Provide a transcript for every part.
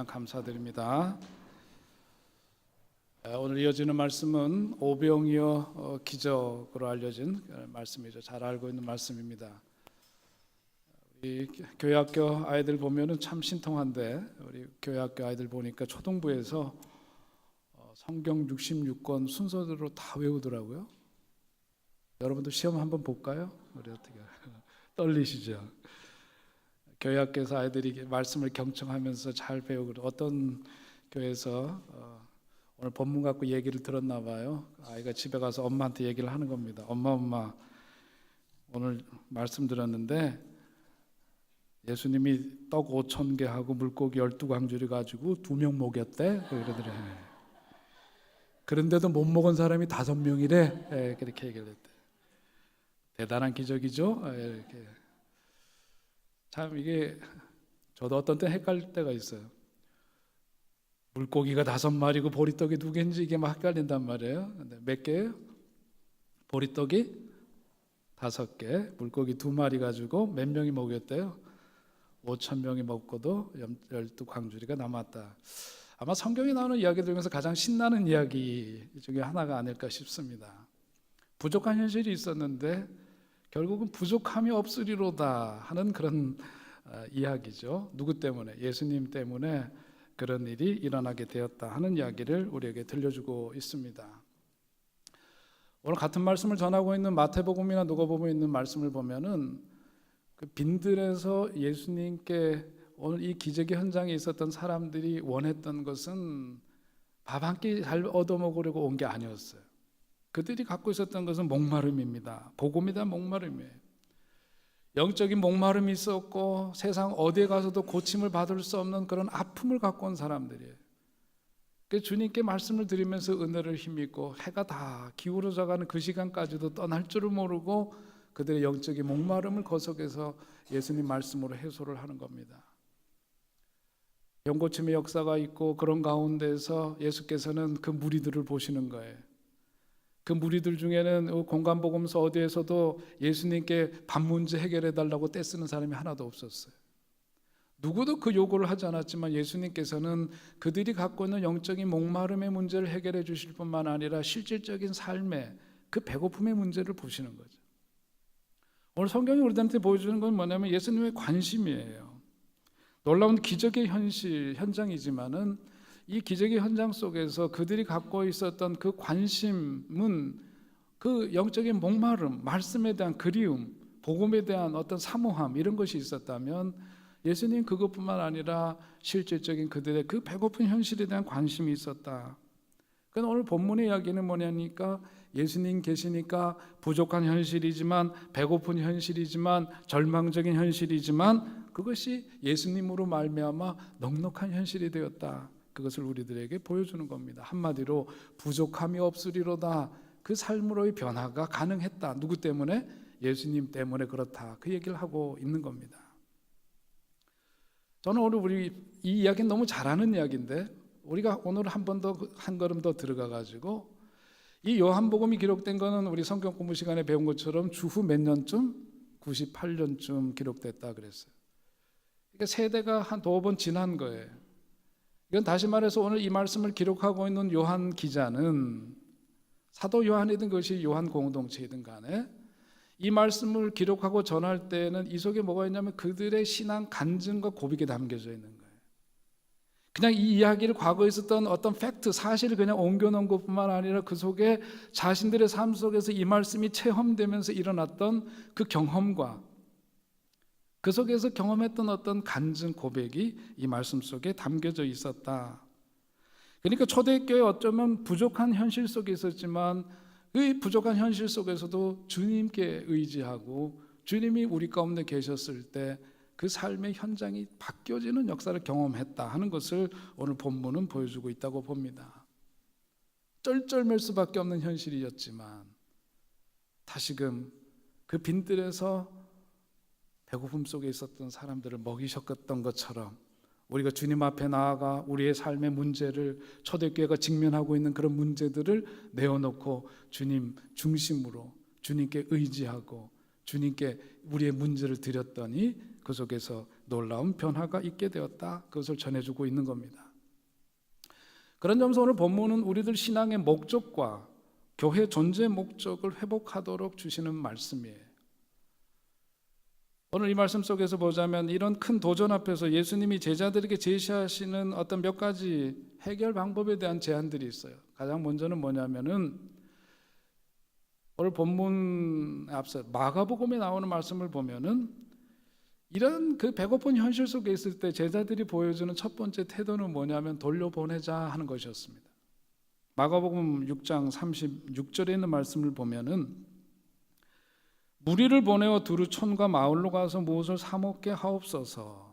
감사드립니다. 오늘 이어지는 말씀은 오병이어 기적으로 알려진 말씀이죠. 잘 알고 있는 말씀입니다. 우리 교회학교 아이들 보면은 참 신통한데, 우리 교회학교 아이들 보니까 초등부에서 성경 66권 순서대로 다 외우더라고요. 여러분도 시험 한번 볼까요? 우리 어떻게 떨리시죠? 교회학교에서 아이들이 말씀을 경청하면서 잘 배우고, 어떤 교회에서 오늘 본문 갖고 얘기를 들었나 봐요. 아이가 집에 가서 엄마한테 얘기를 하는 겁니다. 엄마 오늘 말씀 들었는데 예수님이 떡 5,000개 하고 물고기 12광주리 가지고 2명 먹였대. 그러더래요. 그런데도 못 먹은 사람이 5명이래. 그렇게 얘기를 했대. 대단한 기적이죠. 이렇게. 참 이게 저도 어떤 때 헷갈릴 때가 있어요. 물고기가 5마리고 보리떡이 2개인지 이게 막 헷갈린단 말이에요. 근데 몇 개예요? 보리떡이 5개, 물고기 2마리 가지고 몇 명이 먹였대요? 5,000명이 먹고도 12광주리가 남았다. 아마 성경에 나오는 이야기 중에서 가장 신나는 이야기 중에 하나가 아닐까 싶습니다. 부족한 현실이 있었는데 결국은 부족함이 없으리로다 하는 그런 이야기죠. 누구 때문에? 예수님 때문에 그런 일이 일어나게 되었다 하는 이야기를 우리에게 들려주고 있습니다. 오늘 같은 말씀을 전하고 있는 마태복음이나 누가복음에 있는 말씀을 보면은 그 빈들에서 예수님께 오늘 이 기적의 현장에 있었던 사람들이 원했던 것은 밥 한 끼 잘 얻어먹으려고 온 게 아니었어요. 그들이 갖고 있었던 것은 목마름입니다. 복음이다 목마름이에요. 영적인 목마름이 있었고 세상 어디에 가서도 고침을 받을 수 없는 그런 아픔을 갖고 온 사람들이에요. 주님께 말씀을 드리면서 은혜를 힘입고 해가 다 기울어져가는 그 시간까지도 떠날 줄을 모르고 그들의 영적인 목마름을 거석해서 예수님 말씀으로 해소를 하는 겁니다. 병고침의 역사가 있고 그런 가운데서 예수께서는 그 무리들을 보시는 거예요. 그 무리들 중에는 공간복음서 어디에서도 예수님께 밥 문제 해결해 달라고 떼쓰는 사람이 하나도 없었어요. 누구도 그 요구를 하지 않았지만 예수님께서는 그들이 갖고 있는 영적인 목마름의 문제를 해결해 주실 뿐만 아니라 실질적인 삶의 그 배고픔의 문제를 보시는 거죠. 오늘 성경이 우리들한테 보여주는 건 뭐냐면 예수님의 관심이에요. 놀라운 기적의 현장이지만은 이 기적의 현장 속에서 그들이 갖고 있었던 그 관심은 그 영적인 목마름, 말씀에 대한 그리움, 복음에 대한 어떤 사모함 이런 것이 있었다면 예수님 그것뿐만 아니라 실질적인 그들의 그 배고픈 현실에 대한 관심이 있었다. 그러니까 오늘 본문의 이야기는 뭐냐니까 예수님 계시니까 부족한 현실이지만 배고픈 현실이지만 절망적인 현실이지만 그것이 예수님으로 말미암아 넉넉한 현실이 되었다. 그것을 우리들에게 보여주는 겁니다. 한마디로 부족함이 없으리로다. 그 삶으로의 변화가 가능했다. 누구 때문에? 예수님 때문에 그렇다. 그 얘기를 하고 있는 겁니다. 저는 오늘 우리 이 이야기는 너무 잘하는 이야기인데 우리가 오늘 한 걸음 더 들어가 가지고 이 요한복음이 기록된 거는 우리 성경 공부 시간에 배운 것처럼 주후 몇 년쯤? 98년쯤 기록됐다 그랬어요. 그러니까 세대가 한 2번 지난 거예요. 이건 다시 말해서 오늘 이 말씀을 기록하고 있는 요한 기자는 사도 요한이든 그것이 요한 공동체이든 간에 이 말씀을 기록하고 전할 때는 이 속에 뭐가 있냐면 그들의 신앙 간증과 고백이 담겨져 있는 거예요. 그냥 이 이야기를 과거에 있었던 어떤 팩트, 사실을 그냥 옮겨놓은 것뿐만 아니라 그 속에 자신들의 삶 속에서 이 말씀이 체험되면서 일어났던 그 경험과 그 속에서 경험했던 어떤 간증 고백이 이 말씀 속에 담겨져 있었다. 그러니까 초대교회 어쩌면 부족한 현실 속에 있었지만 그 부족한 현실 속에서도 주님께 의지하고 주님이 우리 가운데 계셨을 때 그 삶의 현장이 바뀌어지는 역사를 경험했다 하는 것을 오늘 본문은 보여주고 있다고 봅니다. 쩔쩔맬 수밖에 없는 현실이었지만 다시금 그 빈들에서 배고픔 속에 있었던 사람들을 먹이셨던 것처럼 우리가 주님 앞에 나아가 우리의 삶의 문제를 초대교회가 직면하고 있는 그런 문제들을 내어놓고 주님 중심으로 주님께 의지하고 주님께 우리의 문제를 드렸더니 그 속에서 놀라운 변화가 있게 되었다. 그것을 전해주고 있는 겁니다. 그런 점에서 오늘 본문은 우리들 신앙의 목적과 교회 존재 목적을 회복하도록 주시는 말씀이에요. 오늘 이 말씀 속에서 보자면 이런 큰 도전 앞에서 예수님이 제자들에게 제시하시는 어떤 몇 가지 해결 방법에 대한 제안들이 있어요. 가장 먼저는 뭐냐면은 오늘 본문에 앞서 마가복음에 나오는 말씀을 보면은 이런 그 배고픈 현실 속에 있을 때 제자들이 보여주는 첫 번째 태도는 뭐냐면 돌려보내자 하는 것이었습니다. 마가복음 6장 36절에 있는 말씀을 보면은 무리를 보내어 두루 촌과 마을로 가서 무엇을 사 먹게 하옵소서.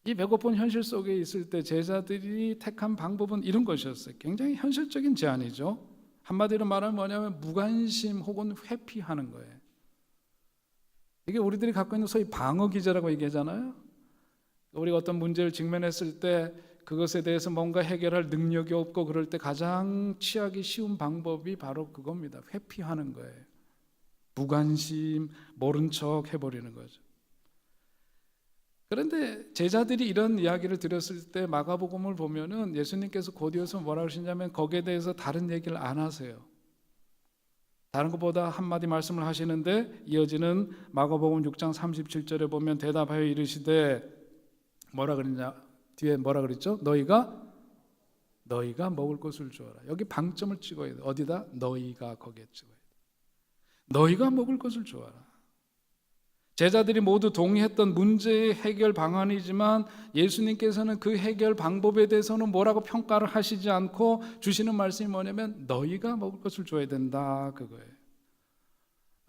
이 배고픈 현실 속에 있을 때 제자들이 택한 방법은 이런 것이었어요. 굉장히 현실적인 제안이죠. 한마디로 말하면 뭐냐면 무관심 혹은 회피하는 거예요. 이게 우리들이 갖고 있는 소위 방어 기제라고 얘기하잖아요. 우리가 어떤 문제를 직면했을 때 그것에 대해서 뭔가 해결할 능력이 없고 그럴 때 가장 취하기 쉬운 방법이 바로 그겁니다. 회피하는 거예요. 무관심, 모른 척 해버리는 거죠. 그런데 제자들이 이런 이야기를 들었을 때 마가복음을 보면은 예수님께서 곧이어서 뭐라 그러시냐면 거기에 대해서 다른 얘기를 안 하세요. 다른 것보다 한마디 말씀을 하시는데 이어지는 마가복음 6장 37절에 보면 대답하여 이르시되 뭐라 그랬냐? 뒤에 뭐라 그랬죠? 너희가 먹을 것을 주어라. 여기 방점을 찍어야 돼. 어디다? 너희가 거기에 찍어야 돼. 너희가 먹을 것을 주어라. 제자들이 모두 동의했던 문제의 해결 방안이지만 예수님께서는 그 해결 방법에 대해서는 뭐라고 평가를 하시지 않고 주시는 말씀이 뭐냐면 너희가 먹을 것을 줘야 된다 그거예요.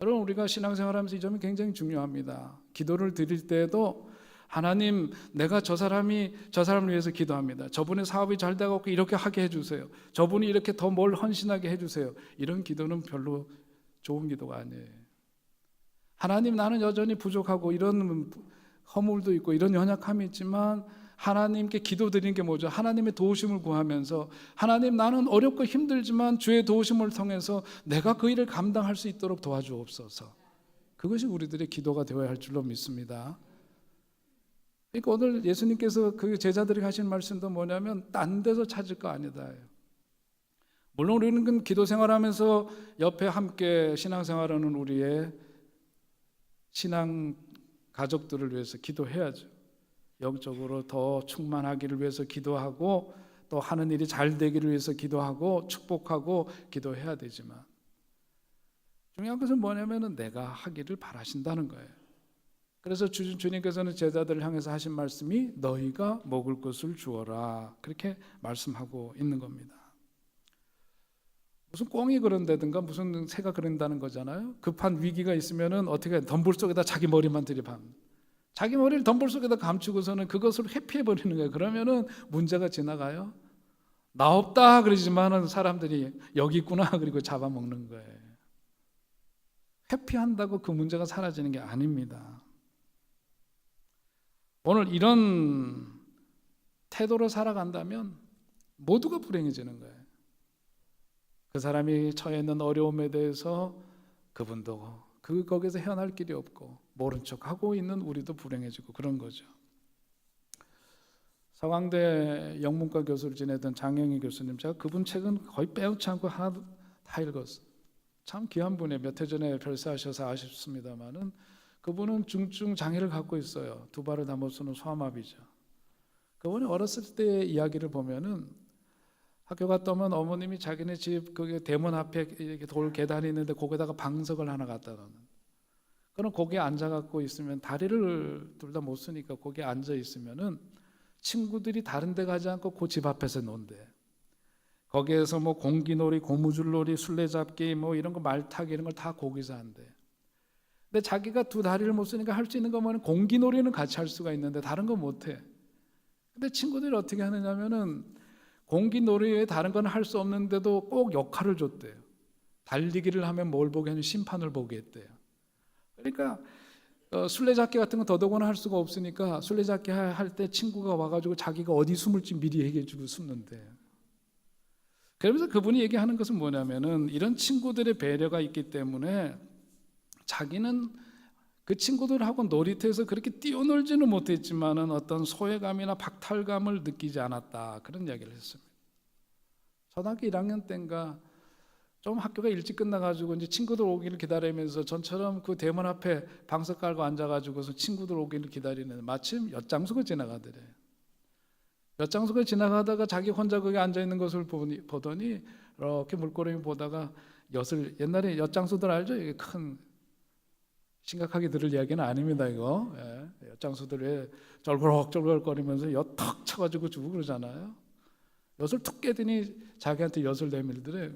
여러분 우리가 신앙생활하면서 이 점이 굉장히 중요합니다. 기도를 드릴 때에도 하나님 내가 저 사람을 위해서 기도합니다. 저분의 사업이 잘 되고 이렇게 하게 해주세요. 저분이 이렇게 더 뭘 헌신하게 해주세요. 이런 기도는 별로 좋은 기도가 아니에요. 하나님 나는 여전히 부족하고 이런 허물도 있고 이런 연약함이 있지만 하나님께 기도드리는 게 뭐죠? 하나님의 도우심을 구하면서 하나님 나는 어렵고 힘들지만 주의 도우심을 통해서 내가 그 일을 감당할 수 있도록 도와주옵소서. 그것이 우리들의 기도가 되어야 할 줄로 믿습니다. 그러니까 오늘 예수님께서 그 제자들에게 하신 말씀도 뭐냐면 딴 데서 찾을 거 아니다. 물론 우리는 기도 생활하면서 옆에 함께 신앙생활하는 우리의 신앙 가족들을 위해서 기도해야죠. 영적으로 더 충만하기를 위해서 기도하고 또 하는 일이 잘 되기를 위해서 기도하고 축복하고 기도해야 되지만 중요한 것은 뭐냐면은 내가 하기를 바라신다는 거예요. 그래서 주님께서는 제자들을 향해서 하신 말씀이 너희가 먹을 것을 주어라 그렇게 말씀하고 있는 겁니다. 무슨 꽁이 그런다든가 무슨 새가 그런다는 거잖아요. 급한 위기가 있으면은 어떻게 덤불 속에다 자기 머리만 들이박는. 자기 머리를 덤불 속에다 감추고서는 그것을 회피해 버리는 거예요. 그러면은 문제가 지나가요. 나 없다 그러지만은 사람들이 여기 있구나 그리고 잡아먹는 거예요. 회피한다고 그 문제가 사라지는 게 아닙니다. 오늘 이런 태도로 살아간다면 모두가 불행해지는 거예요. 그 사람이 처해 있는 어려움에 대해서 그분도 거기서 헤어날 길이 없고 모른 척하고 있는 우리도 불행해지고 그런 거죠. 서강대 영문과 교수를 지내던 장영희 교수님, 제가 그분 책은 거의 빼놓지 않고 하나 다 읽었어요. 참 귀한 분이에요. 몇 해 전에 별세하셔서 아쉽습니다만은 그분은 중증 장애를 갖고 있어요. 두 발을 다 못 쓰는 소아마비죠. 그분이 어렸을 때의 이야기를 보면은 학교 갔다 오면 어머님이 자기네 집 그 대문 앞에 이렇게 돌 계단이 있는데 거기다가 방석을 하나 갖다 놓는. 그럼 거기에 앉아갖고 있으면 다리를 둘 다 못 쓰니까 거기에 앉아 있으면은 친구들이 다른 데 가지 않고 그 집 앞에서 논대. 거기에서 뭐 공기놀이, 고무줄놀이, 술래잡기 뭐 이런 거 말타기 이런 걸 다 거기서 한대. 근데 자기가 두 다리를 못 쓰니까 할 수 있는 거면 공기놀이는 같이 할 수가 있는데 다른 거 못 해. 근데 친구들이 어떻게 하느냐면은 공기놀이 외에 다른 건 할 수 없는데도 꼭 역할을 줬대요. 달리기를 하면 뭘 보게 하냐면 심판을 보게 했대요. 그러니까 술래잡기 같은 건 더더구나 할 수가 없으니까 술래잡기 할 때 친구가 와가지고 자기가 어디 숨을지 미리 얘기해주고 숨는데. 그러면서 그분이 얘기하는 것은 뭐냐면은 이런 친구들의 배려가 있기 때문에 자기는 그 친구들하고 놀이터에서 그렇게 뛰어놀지는 못했지만은 어떤 소외감이나 박탈감을 느끼지 않았다, 그런 이야기를 했습니다. 초등학교 1학년 때인가 좀 학교가 일찍 끝나가지고 이제 친구들 오기를 기다리면서 전처럼 그 대문 앞에 방석 깔고 앉아가지고서 친구들 오기를 기다리는, 마침 엿장수가 지나가더래. 엿장수가 지나가다가 자기 혼자 거기 앉아 있는 것을 보더니 이렇게 물끄러미 보다가 엿을, 옛날에 엿장수들 알죠? 이게 큰, 심각하게 들을 이야기는 아닙니다 이거. 예. 엿장수들이 쩔그럭쩔그럭거리면서 엿 턱 쳐가지고 주고 그러잖아요. 엿을 툭 깨더니 자기한테 엿을 내밀더래.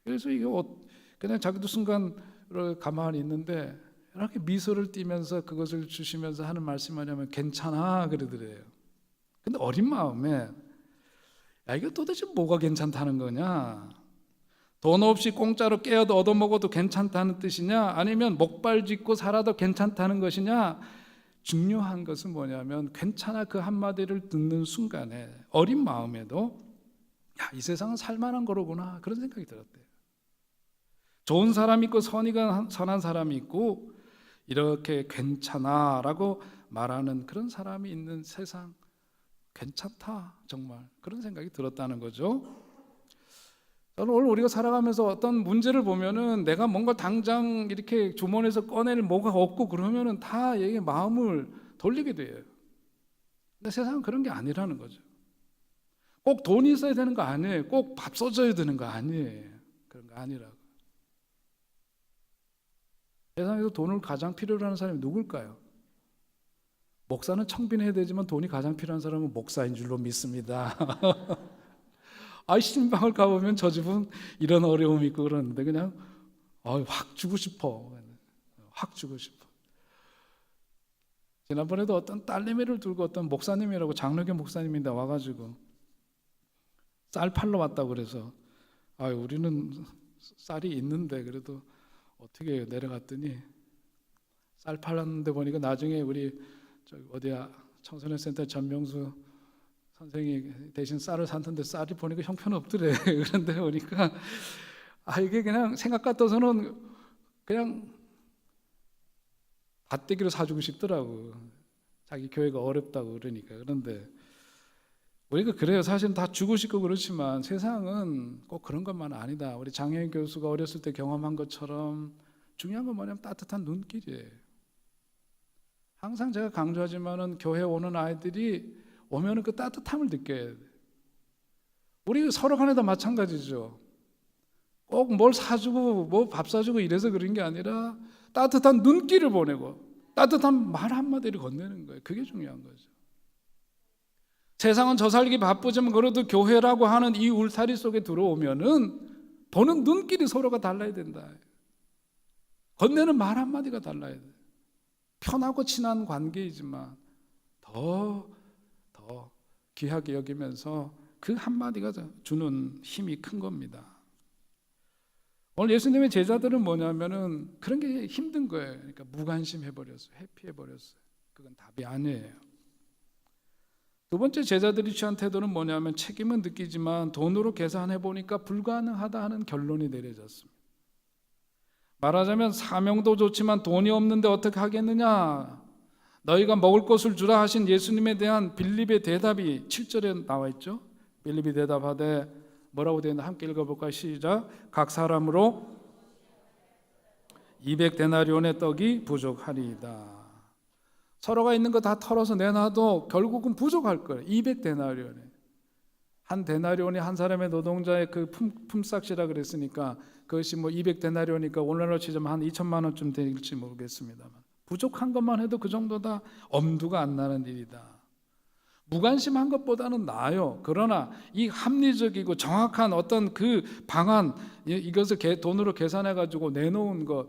그래서 이거 그냥 자기도 순간 가만히 있는데 이렇게 미소를 띠면서 그것을 주시면서 하는 말씀이 뭐냐면 괜찮아 그러더래요. 근데 어린 마음에 야, 이거 도대체 뭐가 괜찮다는 거냐? 돈 없이 공짜로 깨어도 얻어먹어도 괜찮다는 뜻이냐? 아니면 목발 짚고 살아도 괜찮다는 것이냐? 중요한 것은 뭐냐면 괜찮아, 그 한마디를 듣는 순간에 어린 마음에도 야, 이 세상은 살만한 거로구나, 그런 생각이 들었대요. 좋은 사람이 있고 선한 사람이 있고 이렇게 괜찮아라고 말하는 그런 사람이 있는 세상, 괜찮다, 정말 그런 생각이 들었다는 거죠. 저는 오늘 우리가 살아가면서 어떤 문제를 보면은 내가 뭔가 당장 이렇게 주머니에서 꺼낼 뭐가 없고 그러면은 다 얘 마음을 돌리게 돼요. 근데 세상은 그런 게 아니라는 거죠. 꼭 돈이 있어야 되는 거 아니에요. 꼭 밥 써줘야 되는 거 아니에요. 그런 거 아니라고. 세상에서 돈을 가장 필요로 하는 사람이 누굴까요? 목사는 청빈해야 되지만 돈이 가장 필요한 사람은 목사인 줄로 믿습니다. 신방을 가보면 저 집은 이런 어려움이 있고 그러는데 그냥 확 주고 싶어. 확 주고 싶어. 지난번에도 어떤 딸내미를 들고 어떤 목사님이라고, 장로교 목사님인데 와가지고 쌀 팔러 왔다고 그래서 우리는 쌀이 있는데 그래도 어떻게 해요? 내려갔더니 쌀 팔았는데 보니까 나중에 우리 어디야 청소년 센터 전명수 선생이 대신 쌀을 샀는데 쌀이 보니까 형편없더래. 그런데 보니까 이게 그냥 생각 같아서는 그냥 밭대기로 사주고 싶더라고. 자기 교회가 어렵다고 그러니까. 그런데 우리가 그래요. 사실은 다 주고 싶고 그렇지만 세상은 꼭 그런 것만 아니다. 우리 장혜인 교수가 어렸을 때 경험한 것처럼 중요한 건 뭐냐면 따뜻한 눈길이에요. 항상 제가 강조하지만은 교회 오는 아이들이 오면은 그 따뜻함을 느껴야 돼. 우리 서로 간에도 마찬가지죠. 꼭 뭘 사주고 뭐 밥 사주고 이래서 그런 게 아니라 따뜻한 눈길을 보내고 따뜻한 말 한마디를 건네는 거예요. 그게 중요한 거죠. 세상은 저 살기 바쁘지만 그래도 교회라고 하는 이 울타리 속에 들어오면은 보는 눈길이 서로가 달라야 된다. 건네는 말 한마디가 달라야 돼. 편하고 친한 관계이지만 더 귀하게 여기면서 그 한마디가 주는 힘이 큰 겁니다. 오늘 예수님의 제자들은 뭐냐면은 그런 게 힘든 거예요. 그러니까 무관심해버렸어요. 회피해버렸어요. 그건 답이 아니에요. 두 번째, 제자들이 취한 태도는 뭐냐면 책임은 느끼지만 돈으로 계산해보니까 불가능하다 하는 결론이 내려졌습니다. 말하자면 사명도 좋지만 돈이 없는데 어떻게 하겠느냐, 너희가 먹을 것을 주라 하신 예수님에 대한 빌립의 대답이 7절에 나와 있죠. 빌립이 대답하되 뭐라고 되어 있나 함께 읽어볼까요? 시작. 각 사람으로 200데나리온의 떡이 부족하리이다. 서로가 있는 거 다 털어서 내놔도 결국은 부족할 거예요. 200데나리온에. 한 데나리온이 한 사람의 노동자의 그 품삯이라 그랬으니까 그것이 뭐 200데나리온이니까 오늘날로 치자면 한 2천만 원쯤 될지 모르겠습니다만 부족한 것만 해도 그 정도다 엄두가 안 나는 일이다. 무관심한 것보다는 나아요. 그러나 이 합리적이고 정확한 어떤 그 방안, 이것을 돈으로 계산해 가지고 내놓은 것,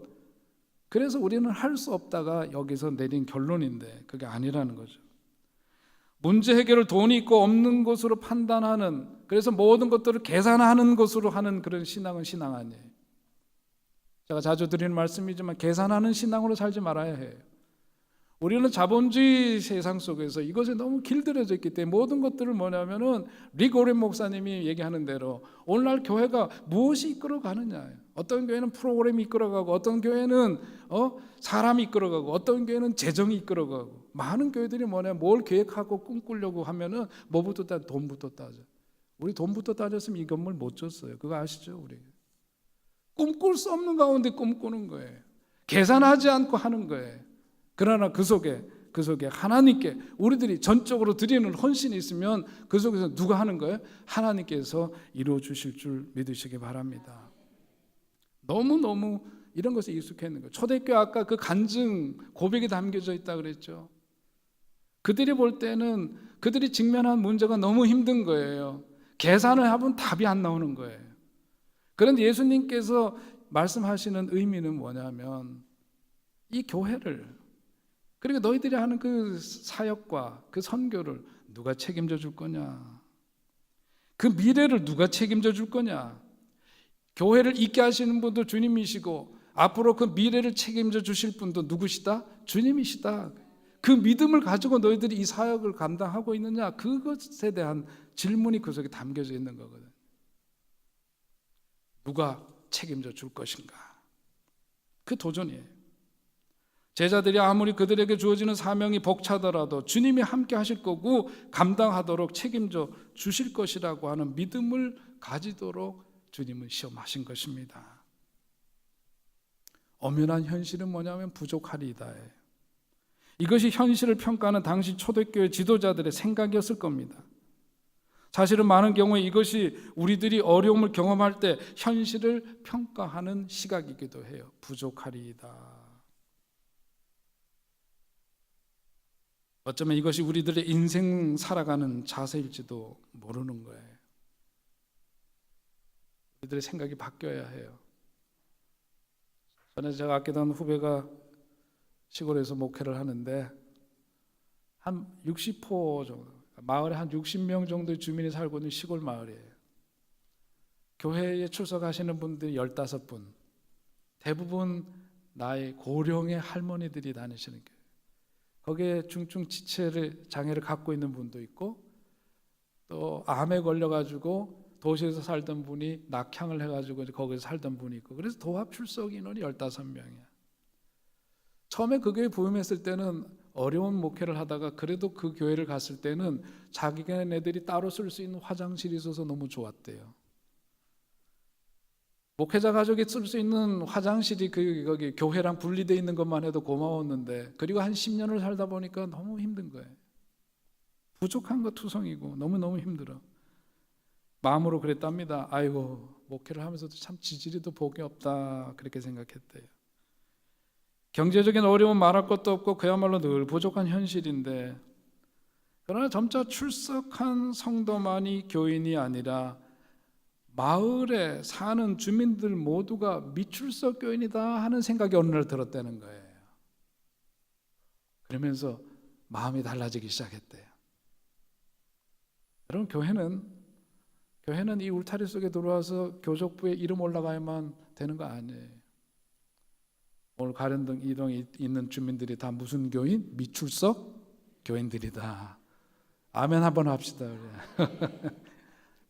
그래서 우리는 할 수 없다가 여기서 내린 결론인데 그게 아니라는 거죠. 문제 해결을 돈이 있고 없는 것으로 판단하는, 그래서 모든 것들을 계산하는 것으로 하는 그런 신앙은 신앙 아니에요. 제가 자주 드리는 말씀이지만 계산하는 신앙으로 살지 말아야 해요. 우리는 자본주의 세상 속에서 이것에 너무 길들여져 있기 때문에 모든 것들을 뭐냐면은 릭 오렌 목사님이 얘기하는 대로 오늘날 교회가 무엇이 이끌어 가느냐예요. 어떤 교회는 프로그램이 이끌어가고, 어떤 교회는 사람이 이끌어가고, 어떤 교회는 재정이 이끌어가고. 많은 교회들이 뭐냐, 뭘 계획하고 꿈꾸려고 하면은 뭐부터 따져? 돈부터 따져. 우리 돈부터 따졌으면 이 건물 못 줬어요. 그거 아시죠? 우리 꿈꿀 수 없는 가운데 꿈꾸는 거예요. 계산하지 않고 하는 거예요. 그러나 그 속에 하나님께 우리들이 전적으로 드리는 헌신이 있으면 그 속에서 누가 하는 거예요? 하나님께서 이루어 주실 줄 믿으시기 바랍니다. 너무너무 이런 것에 익숙해 있는 거예요. 초대교회 아까 그 간증 고백이 담겨져 있다 그랬죠. 그들이 볼 때는 그들이 직면한 문제가 너무 힘든 거예요. 계산을 하면 답이 안 나오는 거예요. 그런데 예수님께서 말씀하시는 의미는 뭐냐면, 이 교회를, 그리고 너희들이 하는 그 사역과 그 선교를 누가 책임져 줄 거냐, 그 미래를 누가 책임져 줄 거냐. 교회를 있게 하시는 분도 주님이시고 앞으로 그 미래를 책임져 주실 분도 누구시다? 주님이시다. 그 믿음을 가지고 너희들이 이 사역을 감당하고 있느냐, 그것에 대한 질문이 그 속에 담겨져 있는 거거든. 누가 책임져 줄 것인가? 그 도전이에요. 제자들이 아무리 그들에게 주어지는 사명이 벅차더라도 주님이 함께 하실 거고 감당하도록 책임져 주실 것이라고 하는 믿음을 가지도록 주님은 시험하신 것입니다. 엄연한 현실은 뭐냐면 부족하리이다. 이것이 현실을 평가하는 당시 초대교회 지도자들의 생각이었을 겁니다. 사실은 많은 경우에 이것이 우리들이 어려움을 경험할 때 현실을 평가하는 시각이기도 해요. 부족하리이다. 어쩌면 이것이 우리들의 인생 살아가는 자세일지도 모르는 거예요. 우리들의 생각이 바뀌어야 해요. 전에 제가 아끼던 후배가 시골에서 목회를 하는데 한 60호 정도, 마을에 한 60명 정도의 주민이 살고 있는 시골 마을이에요. 교회에 출석하시는 분들이 15분, 대부분 나이 고령의 할머니들이 다니시는 교회. 거기에 중증 지체 장애를 갖고 있는 분도 있고, 또 암에 걸려가지고 도시에서 살던 분이 낙향을 해가지고 거기서 살던 분이 있고, 그래서 도합 출석 인원이 15명이야. 처음에 그 교회 부임했을 때는 어려운 목회를 하다가 그래도 그 교회를 갔을 때는 자기네들이 따로 쓸 수 있는 화장실이 있어서 너무 좋았대요. 목회자 가족이 쓸 수 있는 화장실이 거기 교회랑 분리되어 있는 것만 해도 고마웠는데, 그리고 한 10년을 살다 보니까 너무 힘든 거예요. 부족한 거 투성이고 너무너무 힘들어. 마음으로 그랬답니다. 아이고, 목회를 하면서도 참 지지리도 복이 없다, 그렇게 생각했대요. 경제적인 어려움 말할 것도 없고 그야말로 늘 부족한 현실인데, 그러나 점차 출석한 성도만이 교인이 아니라 마을에 사는 주민들 모두가 미출석 교인이다 하는 생각이 어느 날 들었다는 거예요. 그러면서 마음이 달라지기 시작했대요. 여러분, 교회는 이 울타리 속에 들어와서 교족부에 이름 올라가야만 되는 거 아니에요. 오늘 가련동 이동에 있는 주민들이 다 무슨 교인? 미출석 교인들이다. 아멘 한번 합시다.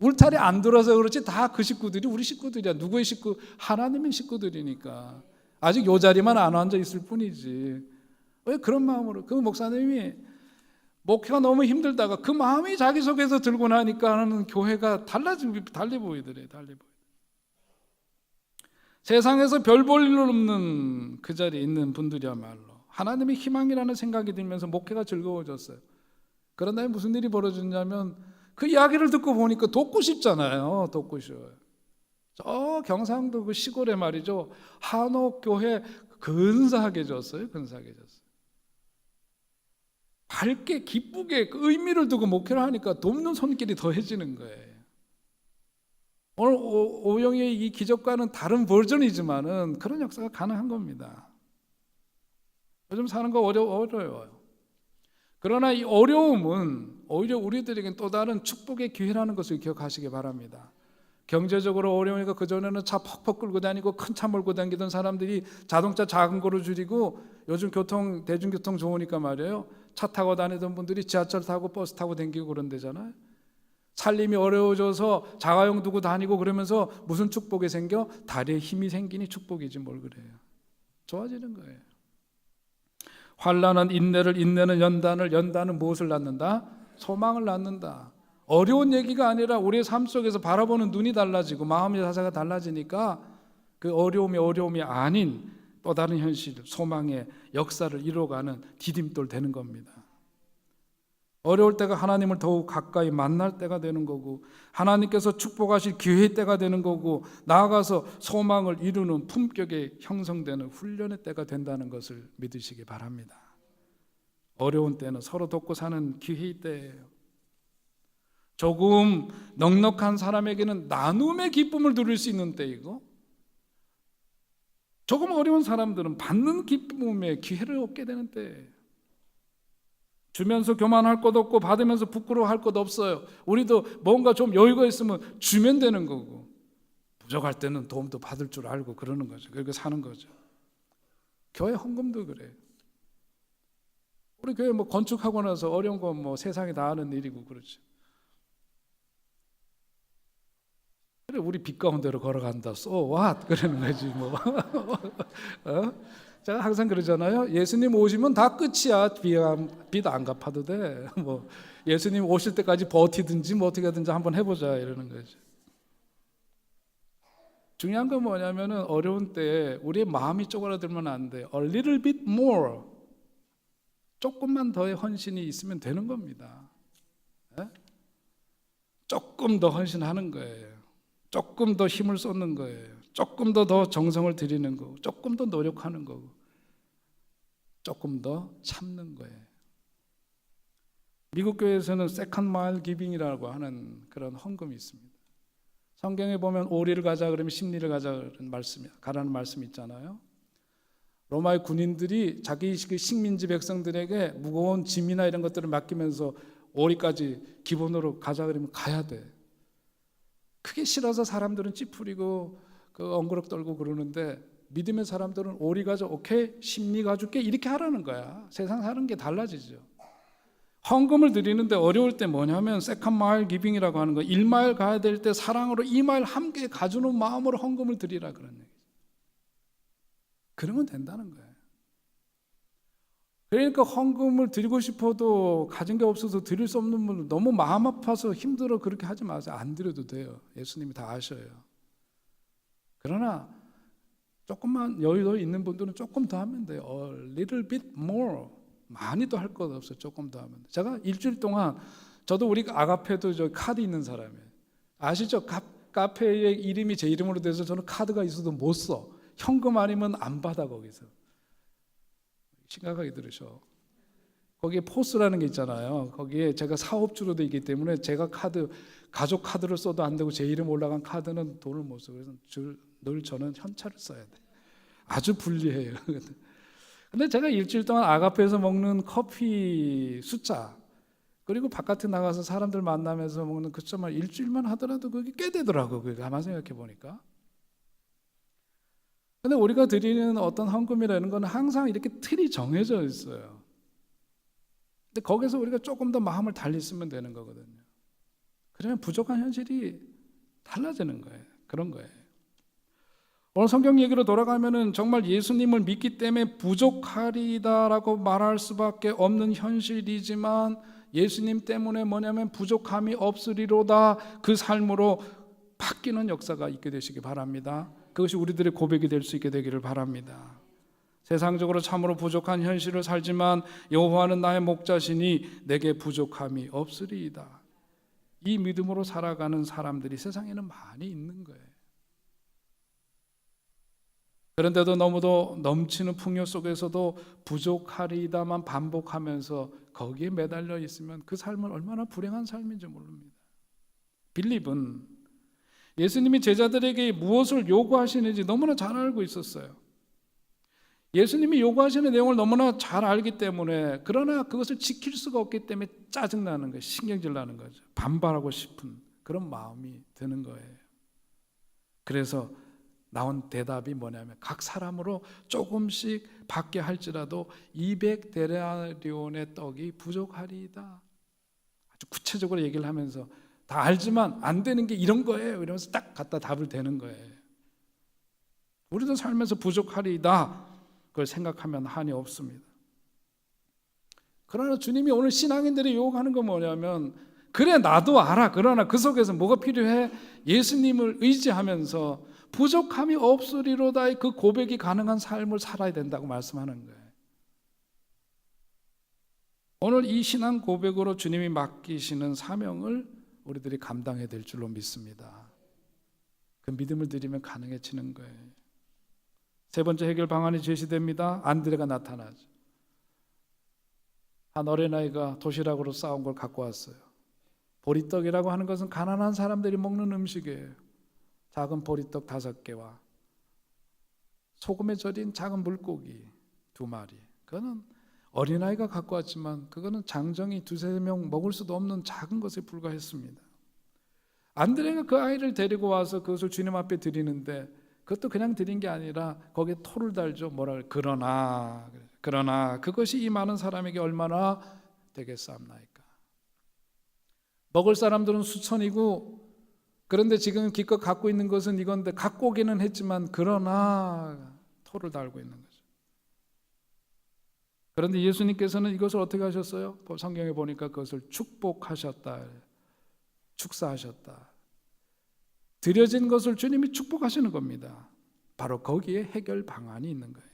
울타리 안 들어서 그렇지 다 그 식구들이 우리 식구들이야. 누구의 식구? 하나님의 식구들이니까. 아직 요 자리만 안 앉아 있을 뿐이지. 왜 그런 마음으로? 그 목사님이 목회가 너무 힘들다가 그 마음이 자기 속에서 들고 나니까는 교회가 달리 보이더래. 세상에서 별 볼 일 없는 그 자리에 있는 분들이야말로 하나님의 희망이라는 생각이 들면서 목회가 즐거워졌어요. 그런 다음에 무슨 일이 벌어졌냐면, 그 이야기를 듣고 보니까 돕고 싶잖아요. 돕고 싶어요. 저 경상도 그 시골에 말이죠, 한옥교회 근사하게 졌어요. 밝게 기쁘게 그 의미를 두고 목회를 하니까 돕는 손길이 더해지는 거예요. 오늘 오영의 이 기적과는 다른 버전이지만은 그런 역사가 가능한 겁니다. 요즘 사는 거 어려워요. 그러나 이 어려움은 오히려 우리들에겐 또 다른 축복의 기회라는 것을 기억하시기 바랍니다. 경제적으로 어려우니까 그전에는 차 퍽퍽 끌고 다니고 큰 차 몰고 다니던 사람들이 자동차 작은 거로 줄이고, 요즘 대중교통 좋으니까 말이에요, 차 타고 다니던 분들이 지하철 타고 버스 타고 다니고 그런 데잖아요. 살림이 어려워져서 자가용 두고 다니고 그러면서 무슨 축복이 생겨? 다리에 힘이 생기니 축복이지 뭘 그래요. 좋아지는 거예요. 환난은 인내를, 인내는 연단을, 연단은 무엇을 낳는다? 소망을 낳는다. 어려운 얘기가 아니라 우리의 삶 속에서 바라보는 눈이 달라지고 마음의 자세가 달라지니까 그 어려움이 아닌 또 다른 현실, 소망의 역사를 이루어가는 디딤돌 되는 겁니다. 어려울 때가 하나님을 더욱 가까이 만날 때가 되는 거고, 하나님께서 축복하실 기회의 때가 되는 거고, 나아가서 소망을 이루는 품격이 형성되는 훈련의 때가 된다는 것을 믿으시기 바랍니다. 어려운 때는 서로 돕고 사는 기회의 때예요. 조금 넉넉한 사람에게는 나눔의 기쁨을 누릴 수 있는 때이고, 조금 어려운 사람들은 받는 기쁨의 기회를 얻게 되는 때예요. 주면서 교만할 것 없고 받으면서 부끄러워할 것 없어요. 우리도 뭔가 좀 여유가 있으면 주면 되는 거고, 부족할 때는 도움도 받을 줄 알고 그러는 거죠. 그렇게 사는 거죠. 교회 헌금도 그래요. 우리 교회 뭐 건축하고 나서 어려운 건 뭐 세상에 다 하는 일이고 그렇죠. 그래, 우리 빛 가운데로 걸어간다. So what? 그러는 거지 뭐. 제가 항상 그러잖아요. 예수님 오시면 다 끝이야. 빚 안 갚아도 돼. 뭐 예수님 오실 때까지 버티든지 뭐 어떻게 하든지 한번 해보자 이러는 거죠. 중요한 건 뭐냐면은 어려운 때에 우리의 마음이 쪼그라들면 안 돼. A little bit more. 조금만 더의 헌신이 있으면 되는 겁니다. 네? 조금 더 헌신하는 거예요. 조금 더 힘을 쏟는 거예요. 조금 더 정성을 들이는 거고, 조금 더 노력하는 거고, 조금 더 참는 거예요. 미국 교회에서는 세컨드 마일 기빙이라고 하는 그런 헌금이 있습니다. 성경에 보면 오리를 가자 그러면 십리를 가라는 말씀이 있잖아요. 로마의 군인들이 자기 식민지 백성들에게 무거운 짐이나 이런 것들을 맡기면서 오리까지 기본으로 가자 그러면 가야 돼. 그게 싫어서 사람들은 찌푸리고 그 엉그럭 떨고 그러는데, 믿음의 사람들은 오리 가져, 오케이, 십리 가줄게, 이렇게 하라는 거야. 세상 사는 게 달라지죠. 헌금을 드리는데 어려울 때 뭐냐면 세컨드 마일 기빙이라고 하는 거, 1마일 가야 될 때 사랑으로 2마일 함께 가주는 마음으로 헌금을 드리라 그런 얘기죠. 그러면 된다는 거예요. 그러니까 헌금을 드리고 싶어도 가진 게 없어서 드릴 수 없는 분들, 너무 마음 아파서 힘들어 그렇게 하지 마세요. 안 드려도 돼요. 예수님이 다 아셔요. 그러나 조금만 여유 있는 분들은 조금 더 하면 돼요. A little bit more. 많이도 할 것 없어요. 조금 더 하면. 제가 일주일 동안, 저도 우리 아가페도 저 카드 있는 사람이에요. 아시죠? 카페의 이름이 제 이름으로 돼서 저는 카드가 있어도 못 써. 현금 아니면 안 받아 거기서. 심각하게 들으셔. 거기에 포스라는 게 있잖아요. 거기에 제가 사업주로 되어 있기 때문에 제가 가족 카드를 써도 안 되고 제 이름 올라간 카드는 돈을 못 써. 그래서 늘 저는 현찰을 써야 돼. 아주 불리해요. 근데 제가 일주일 동안 아가페에서 먹는 커피 숫자, 그리고 바깥에 나가서 사람들 만나면서 먹는 그 숫자만 일주일만 하더라도 그게 꽤 되더라고요. 그게 가만 생각해 보니까. 근데 우리가 드리는 어떤 헌금이라는 건 항상 이렇게 틀이 정해져 있어요. 근데 거기서 우리가 조금 더 마음을 달리 쓰면 되는 거거든요. 그러면 부족한 현실이 달라지는 거예요. 그런 거예요. 오늘 성경 얘기로 돌아가면은 정말 예수님을 믿기 때문에 부족하리다라고 말할 수밖에 없는 현실이지만, 예수님 때문에 뭐냐면 부족함이 없으리로다, 그 삶으로 바뀌는 역사가 있게 되시기 바랍니다. 그것이 우리들의 고백이 될 수 있게 되기를 바랍니다. 세상적으로 참으로 부족한 현실을 살지만 여호와는 나의 목자시니 내게 부족함이 없으리이다. 이 믿음으로 살아가는 사람들이 세상에는 많이 있는 거예요. 그런데도 너무도 넘치는 풍요 속에서도 부족하리다만 반복하면서 거기에 매달려 있으면 그 삶은 얼마나 불행한 삶인지 모릅니다. 빌립은 예수님이 제자들에게 무엇을 요구하시는지 너무나 잘 알고 있었어요. 예수님이 요구하시는 내용을 너무나 잘 알기 때문에, 그러나 그것을 지킬 수가 없기 때문에 짜증나는 거예요. 신경질 나는 거죠. 반발하고 싶은 그런 마음이 드는 거예요. 그래서 나온 대답이 뭐냐면, 각 사람으로 조금씩 받게 할지라도 200데나리온의 떡이 부족하리이다. 아주 구체적으로 얘기를 하면서 다 알지만 안 되는 게 이런 거예요. 이러면서 딱 갖다 답을 대는 거예요. 우리도 살면서 부족하리이다. 그걸 생각하면 한이 없습니다. 그러나 주님이 오늘 신앙인들이 요구하는 건 뭐냐면, 그래 나도 알아. 그러나 그 속에서 뭐가 필요해? 예수님을 의지하면서 부족함이 없으리로다의 그 고백이 가능한 삶을 살아야 된다고 말씀하는 거예요. 오늘 이 신앙 고백으로 주님이 맡기시는 사명을 우리들이 감당해야 될 줄로 믿습니다. 그 믿음을 드리면 가능해지는 거예요. 세 번째 해결 방안이 제시됩니다. 안드레가 나타나죠. 한 어린아이가 도시락으로 싸온 걸 갖고 왔어요. 보리떡이라고 하는 것은 가난한 사람들이 먹는 음식이에요. 작은 보리떡 5개와 소금에 절인 작은 물고기 2마리. 그거는 어린아이가 갖고 왔지만 그거는 장정이 2-3명 먹을 수도 없는 작은 것에 불과했습니다. 안드레가 그 아이를 데리고 와서 그것을 주님 앞에 드리는데, 그것도 그냥 드린 게 아니라 거기에 토를 달죠. 뭐라 그러나 그것이 이 많은 사람에게 얼마나 되겠사옵나이까. 먹을 사람들은 수천이고, 그런데 지금 기껏 갖고 있는 것은 이건데, 갖고 오기는 했지만 그러나 토를 달고 있는 거죠. 그런데 예수님께서는 이것을 어떻게 하셨어요? 성경에 보니까 그것을 축복하셨다, 축사하셨다. 드려진 것을 주님이 축복하시는 겁니다. 바로 거기에 해결 방안이 있는 거예요.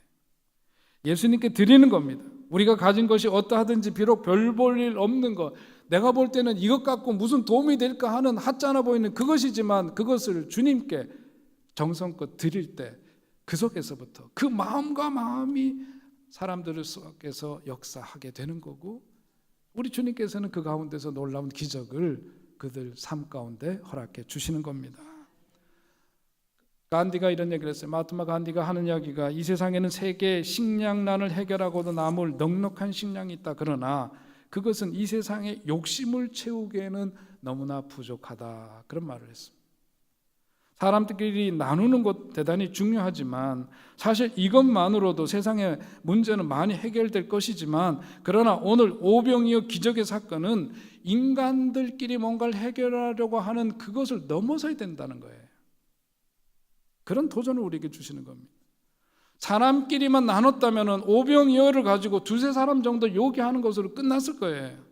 예수님께 드리는 겁니다. 우리가 가진 것이 어떠하든지 비록 별 볼 일 없는 것, 내가 볼 때는 이것 갖고 무슨 도움이 될까 하는 하찮아 보이는 그것이지만, 그것을 주님께 정성껏 드릴 때 그 속에서부터 그 마음과 마음이 사람들 속에서 역사하게 되는 거고, 우리 주님께서는 그 가운데서 놀라운 기적을 그들 삶 가운데 허락해 주시는 겁니다. 간디가 이런 얘기를 했어요. 마하트마 간디가 하는 이야기가, 이 세상에는 세계 식량난을 해결하고도 남을 넉넉한 식량이 있다. 그러나 그것은 이 세상의 욕심을 채우기에는 너무나 부족하다. 그런 말을 했습니다. 사람들끼리 나누는 것 대단히 중요하지만 사실 이것만으로도 세상의 문제는 많이 해결될 것이지만, 그러나 오늘 오병이어 기적의 사건은 인간들끼리 뭔가를 해결하려고 하는 그것을 넘어서야 된다는 거예요. 그런 도전을 우리에게 주시는 겁니다. 사람끼리만 나눴다면 오병이어를 가지고 2-3 정도 요기하는 것으로 끝났을 거예요.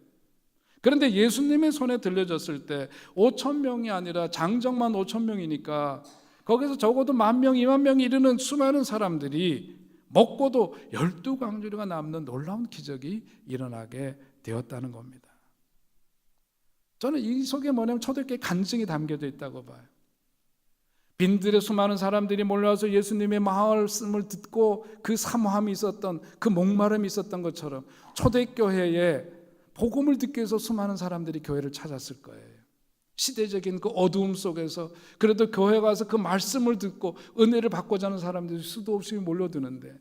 그런데 예수님의 손에 들려졌을 때 5,000명이 아니라 장정만 5,000명이니까 거기서 적어도 10,000명, 20,000명이 이르는 수많은 사람들이 먹고도 12강주리가 남는 놀라운 기적이 일어나게 되었다는 겁니다. 저는 이 속에 뭐냐면 초대교회 간증이 담겨져 있다고 봐요. 빈들의 수많은 사람들이 몰려와서 예수님의 말씀을 듣고 그 사모함이 있었던, 그 목마름이 있었던 것처럼 초대교회에 복음을 듣기 위해서 수많은 사람들이 교회를 찾았을 거예요. 시대적인 그 어두움 속에서 그래도 교회 가서 그 말씀을 듣고 은혜를 받고자 하는 사람들이 수도 없이 몰려드는데,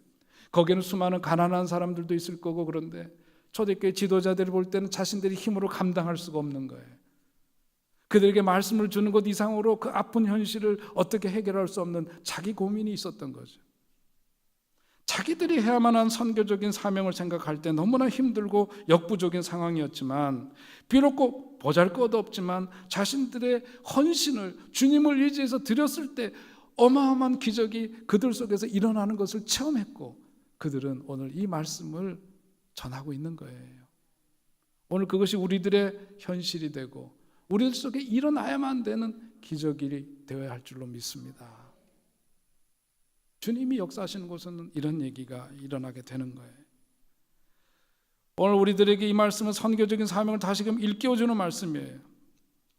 거기는 수많은 가난한 사람들도 있을 거고, 그런데 초대교회 지도자들이 볼 때는 자신들이 힘으로 감당할 수가 없는 거예요. 그들에게 말씀을 주는 것 이상으로 그 아픈 현실을 어떻게 해결할 수 없는 자기 고민이 있었던 거죠. 자기들이 해야만 한 선교적인 사명을 생각할 때 너무나 힘들고 역부족인 상황이었지만, 비록 보잘것없지만 자신들의 헌신을 주님을 의지해서 드렸을 때 어마어마한 기적이 그들 속에서 일어나는 것을 체험했고, 그들은 오늘 이 말씀을 전하고 있는 거예요. 오늘 그것이 우리들의 현실이 되고 우리들 속에 일어나야만 되는 기적이 되어야 할 줄로 믿습니다. 주님이 역사하시는 곳은 이런 얘기가 일어나게 되는 거예요. 오늘 우리들에게 이 말씀은 선교적인 사명을 다시금 일깨워주는 말씀이에요.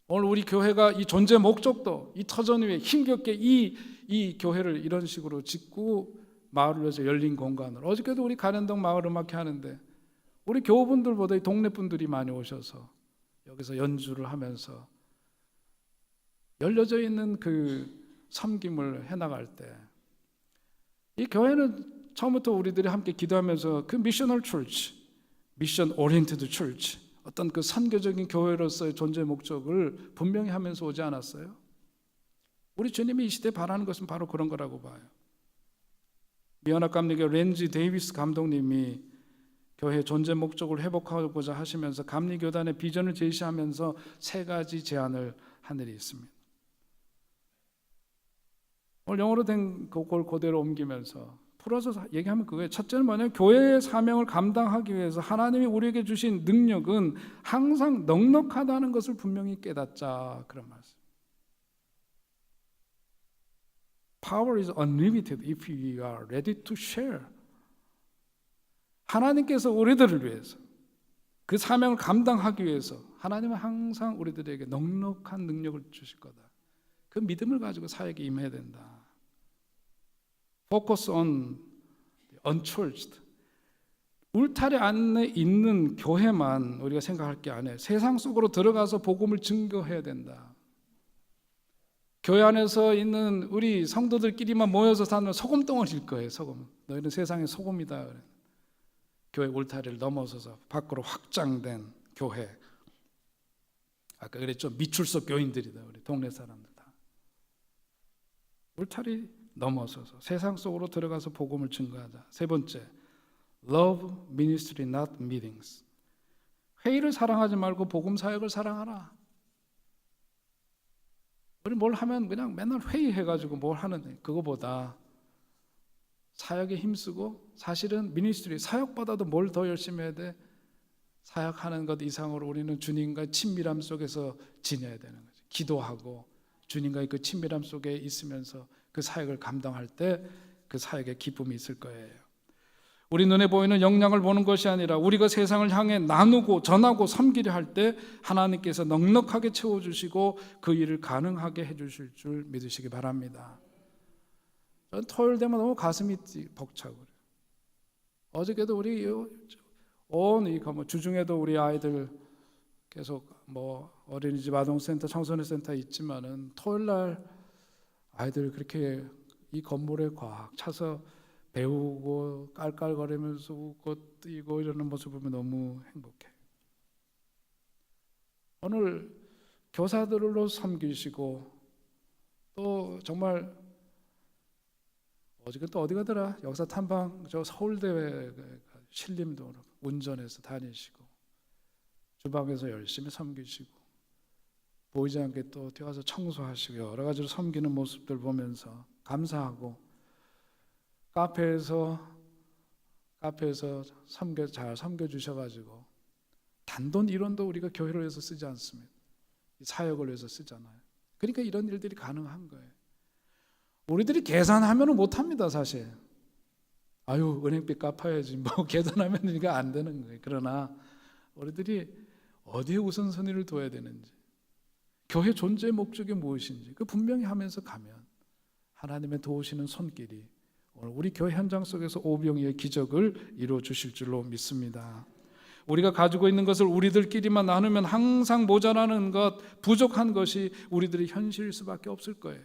오늘 우리 교회가 이 존재 목적도 이 터전 위에 힘겹게 이 교회를 이런 식으로 짓고 마을을 위해서 열린 공간을, 어저께도 우리 가련동 마을 음악회 하는데 우리 교우분들보다 이 동네 분들이 많이 오셔서 여기서 연주를 하면서 열려져 있는 그 섬김을 해나갈 때, 이 교회는 처음부터 우리들이 함께 기도하면서 그 미셔널 철치, 미션 오리엔티드 철치, 어떤 그 선교적인 교회로서의 존재 목적을 분명히 하면서 오지 않았어요? 우리 주님이 이 시대에 바라는 것은 바로 그런 거라고 봐요. 미연합 감리교 렌지 데이비스 감독님이 교회의 존재 목적을 회복하고자 하시면서 감리교단의 비전을 제시하면서 세 가지 제안을 한 일이 있습니다. 오늘 영어로 된 그걸 그대로 옮기면서 풀어서 얘기하면 그거예요. 첫째는 뭐냐면 교회의 사명을 감당하기 위해서 하나님이 우리에게 주신 능력은 항상 넉넉하다는 것을 분명히 깨닫자, 그런 말씀. Power is unlimited if you are ready to share. 하나님께서 우리들을 위해서 그 사명을 감당하기 위해서 하나님은 항상 우리들에게 넉넉한 능력을 주실 거다. 그 믿음을 가지고 사역에 임해야 된다. Focus on unchurched. 울타리 안에 있는 교회만 우리가 생각할 게 아니에요. 세상 속으로 들어가서 복음을 증거해야 된다. 교회 안에서 있는 우리 성도들끼리만 모여서 사는 소금덩어리일 거예요. 소금. 너희는 세상의 소금이다. 교회 울타리를 넘어서서 밖으로 확장된 교회. 아까 그랬죠. 미출석 교인들이다. 우리 동네 사람들 다. 울타리 넘어서서 세상 속으로 들어가서 복음을 증거하자. 세 번째, love ministry not meetings. 회의를 사랑하지 말고 복음 사역을 사랑하라. 우리 뭘 하면 그냥 맨날 회의해가지고 뭘 하는 그거보다 사역에 힘쓰고, 사실은 미니스트리 사역보다도 뭘 더 열심히 해야 돼? 사역하는 것 이상으로 우리는 주님과의 친밀함 속에서 지내야 되는 거죠. 기도하고 주님과의 그 친밀함 속에 있으면서 그 사역을 감당할 때 그 사역에 기쁨이 있을 거예요. 우리 눈에 보이는 역량을 보는 것이 아니라 우리가 세상을 향해 나누고 전하고 섬기려 할 때 하나님께서 넉넉하게 채워주시고 그 일을 가능하게 해주실 줄 믿으시기 바랍니다. 전 토요일 되면 너무 가슴이 벅차고 그래요. 어저께도 우리 온 주중에도 우리 아이들 계속 어린이집, 아동센터, 청소년센터 있지만은 토요일 날 아이들 그렇게 이 건물에 꽉 차서 배우고 깔깔거리면서 웃고 뛰고 이러는 모습 보면 너무 행복해. 오늘 교사들로 섬기시고 또 정말 어저께 또 어디 가더라? 역사 탐방 저 서울대 신림도 운전해서 다니시고 주방에서 열심히 섬기시고 보이지 않게 또 뛰어가서 청소하시고 여러 가지로 섬기는 모습들 보면서 감사하고 카페에서 잘 섬겨주셔가지고 단돈 1원도 우리가 교회를 위해서 쓰지 않습니다. 사역을 위해서 쓰잖아요. 그러니까 이런 일들이 가능한 거예요. 우리들이 계산하면 못합니다. 사실 은행비 갚아야지 계산하면 이게 안 되는 거예요. 그러나 우리들이 어디에 우선순위를 둬야 되는지, 교회 존재의 목적이 무엇인지 그 분명히 하면서 가면 하나님의 도우시는 손길이 오늘 우리 교회 현장 속에서 오병이의 기적을 이루어 주실 줄로 믿습니다. 우리가 가지고 있는 것을 우리들끼리만 나누면 항상 모자라는 것, 부족한 것이 우리들의 현실일 수밖에 없을 거예요.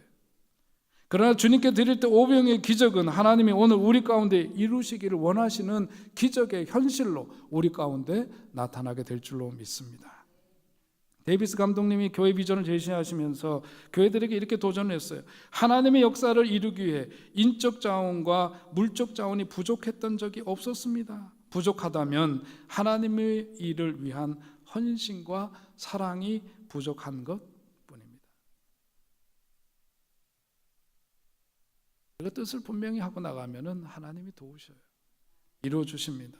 그러나 주님께 드릴 때 오병이의 기적은 하나님이 오늘 우리 가운데 이루시기를 원하시는 기적의 현실로 우리 가운데 나타나게 될 줄로 믿습니다. 데이비스 감독님이 교회 비전을 제시하시면서 교회들에게 이렇게 도전을 했어요. 하나님의 역사를 이루기 위해 인적 자원과 물적 자원이 부족했던 적이 없었습니다. 부족하다면 하나님의 일을 위한 헌신과 사랑이 부족한 것뿐입니다. 그 뜻을 분명히 하고 나가면은 하나님이 도우셔요. 이루어 주십니다.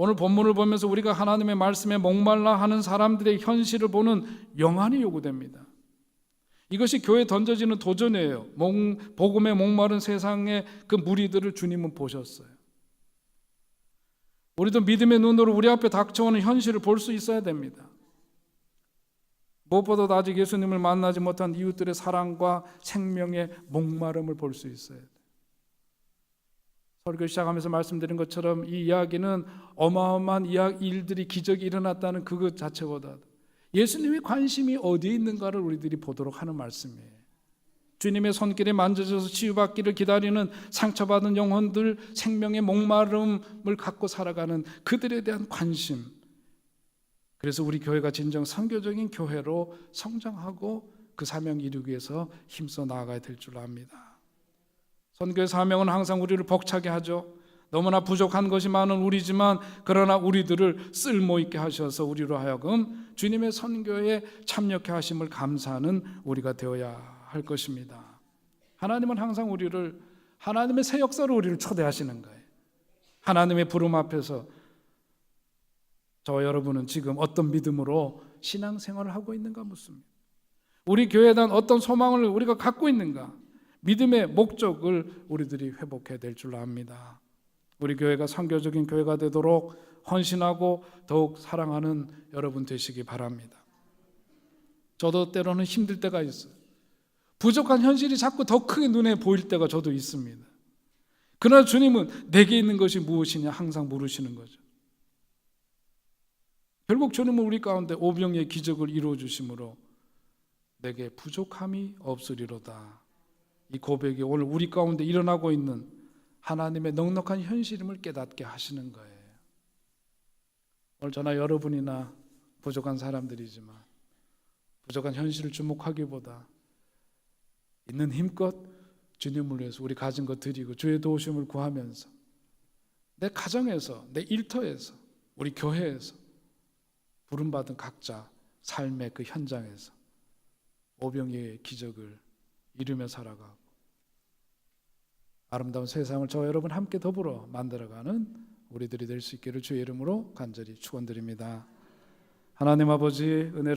오늘 본문을 보면서 우리가 하나님의 말씀에 목말라 하는 사람들의 현실을 보는 영안이 요구됩니다. 이것이 교회에 던져지는 도전이에요. 복음에 목마른 세상의 그 무리들을 주님은 보셨어요. 우리도 믿음의 눈으로 우리 앞에 닥쳐오는 현실을 볼 수 있어야 됩니다. 무엇보다도 아직 예수님을 만나지 못한 이웃들의 사랑과 생명의 목마름을 볼 수 있어야 돼요. 설교 시작하면서 말씀드린 것처럼 이 이야기는 어마어마한 일들이 기적이 일어났다는 그것 자체보다 예수님의 관심이 어디에 있는가를 우리들이 보도록 하는 말씀이에요. 주님의 손길에 만져져서 치유받기를 기다리는 상처받은 영혼들, 생명의 목마름을 갖고 살아가는 그들에 대한 관심. 그래서 우리 교회가 진정 선교적인 교회로 성장하고 그 사명 이루기 위해서 힘써 나아가야 될 줄 압니다. 선교의 사명은 항상 우리를 벅차게 하죠. 너무나 부족한 것이 많은 우리지만 그러나 우리들을 쓸모있게 하셔서 우리로 하여금 주님의 선교에 참여케 하심을 감사하는 우리가 되어야 할 것입니다. 하나님은 항상 우리를 하나님의 새 역사로 우리를 초대하시는 거예요. 하나님의 부름 앞에서 저와 여러분은 지금 어떤 믿음으로 신앙생활을 하고 있는가 묻습니다. 우리 교회에 대한 어떤 소망을 우리가 갖고 있는가? 믿음의 목적을 우리들이 회복해야 될 줄로 압니다. 우리 교회가 선교적인 교회가 되도록 헌신하고 더욱 사랑하는 여러분 되시기 바랍니다. 저도 때로는 힘들 때가 있어요. 부족한 현실이 자꾸 더 크게 눈에 보일 때가 저도 있습니다. 그러나 주님은 내게 있는 것이 무엇이냐 항상 물으시는 거죠. 결국 주님은 우리 가운데 오병이의 기적을 이루어 주심으로 내게 부족함이 없으리로다. 이 고백이 오늘 우리 가운데 일어나고 있는 하나님의 넉넉한 현실임을 깨닫게 하시는 거예요. 오늘 저나 여러분이나 부족한 사람들이지만 부족한 현실을 주목하기보다 있는 힘껏 주님을 위해서 우리 가진 것 드리고 주의 도우심을 구하면서 내 가정에서, 내 일터에서, 우리 교회에서 부름받은 각자 삶의 그 현장에서 오병이의 기적을 이루며 살아가고 아름다운 세상을 저와 여러분 함께 더불어 만들어가는 우리들이 될 수 있기를 주의 이름으로 간절히 축원드립니다. 하나님 아버지 은혜